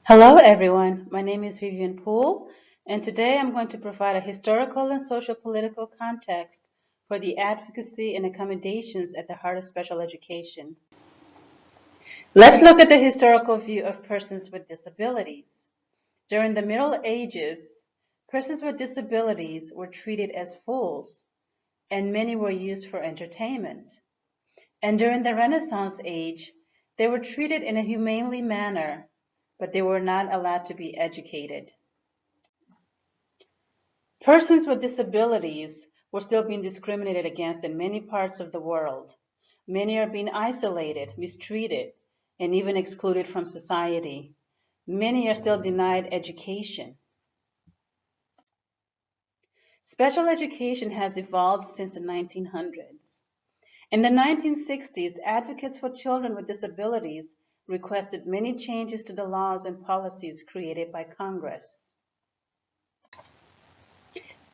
Hello everyone, my name is Vivian Poole, and today I'm going to provide a historical and social political context for the advocacy and accommodations at the heart of special education. Let's look at the historical view of persons with disabilities. During the Middle Ages, persons with disabilities were treated as fools, and many were used for entertainment. And during the Renaissance age, they were treated in a humanely manner, but they were not allowed to be educated. Persons with disabilities were still being discriminated against in many parts of the world. Many are being isolated, mistreated, and even excluded from society. Many are still denied education. Special education has evolved since the 1900s. In the 1960s, advocates for children with disabilities requested many changes to the laws and policies created by Congress.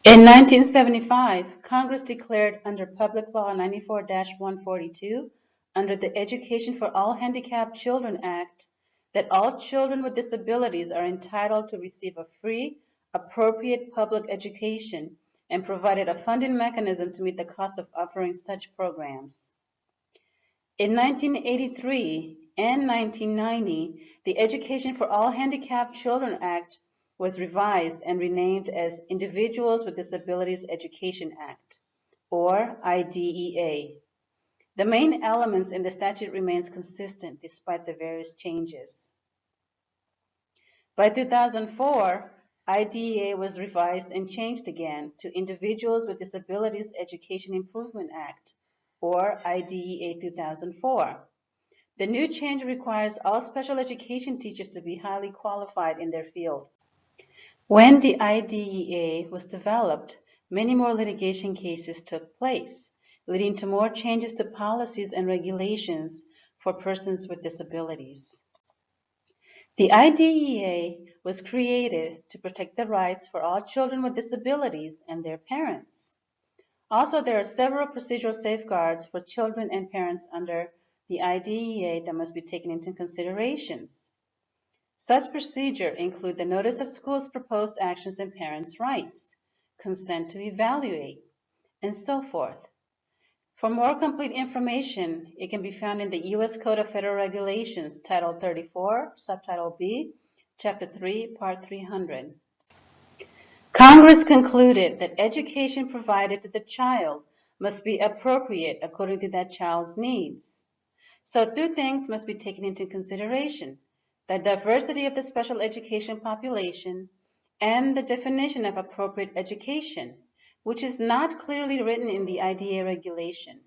In 1975, Congress declared under Public Law 94-142, under the Education for All Handicapped Children Act, that all children with disabilities are entitled to receive a free, appropriate public education and provided a funding mechanism to meet the cost of offering such programs. In 1983 and 1990, the Education for All Handicapped Children Act was revised and renamed as Individuals with Disabilities Education Act, or IDEA. The main elements in the statute remains consistent despite the various changes. By 2004, IDEA was revised and changed again to Individuals with Disabilities Education Improvement Act, or IDEA 2004. The new change requires all special education teachers to be highly qualified in their field. When the IDEA was developed, many more litigation cases took place, leading to more changes to policies and regulations for persons with disabilities. The IDEA was created to protect the rights for all children with disabilities and their parents. Also, there are several procedural safeguards for children and parents under the IDEA that must be taken into considerations. Such procedures include the notice of school's proposed actions and parents' rights, consent to evaluate, and so forth. For more complete information, it can be found in the U.S. Code of Federal Regulations, Title 34, Subtitle B, Chapter 3, Part 300. Congress concluded that education provided to the child must be appropriate according to that child's needs. So two things must be taken into consideration: the diversity of the special education population and the definition of appropriate education, which is not clearly written in the IDEA regulation.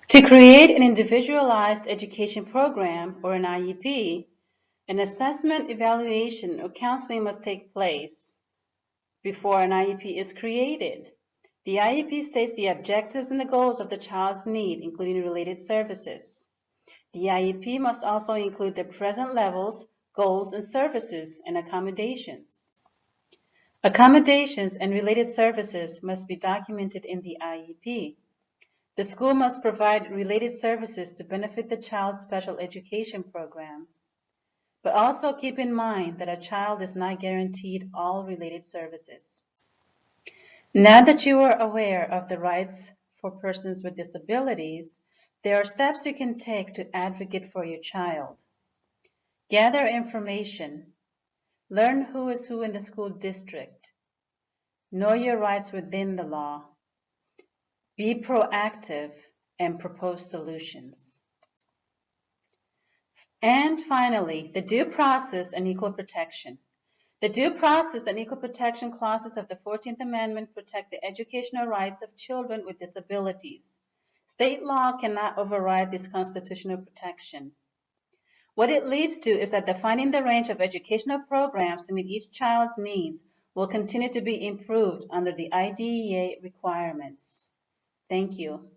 To create an individualized education program, or an IEP, an assessment, evaluation, or counseling must take place before an IEP is created. The IEP states the objectives and the goals of the child's need, including related services. The IEP must also include the present levels, goals, and services and accommodations. Accommodations and related services must be documented in the IEP. The school must provide related services to benefit the child's special education program. But also keep in mind that a child is not guaranteed all related services. Now that you are aware of the rights for persons with disabilities, there are steps you can take to advocate for your child. Gather information. Learn who is who in the school district. Know your rights within the law. Be proactive and propose solutions. And finally, the due process and equal protection. The due process and equal protection clauses of the 14th Amendment protect the educational rights of children with disabilities. State law cannot override this constitutional protection. What it leads to is that defining the range of educational programs to meet each child's needs will continue to be improved under the IDEA requirements. Thank you.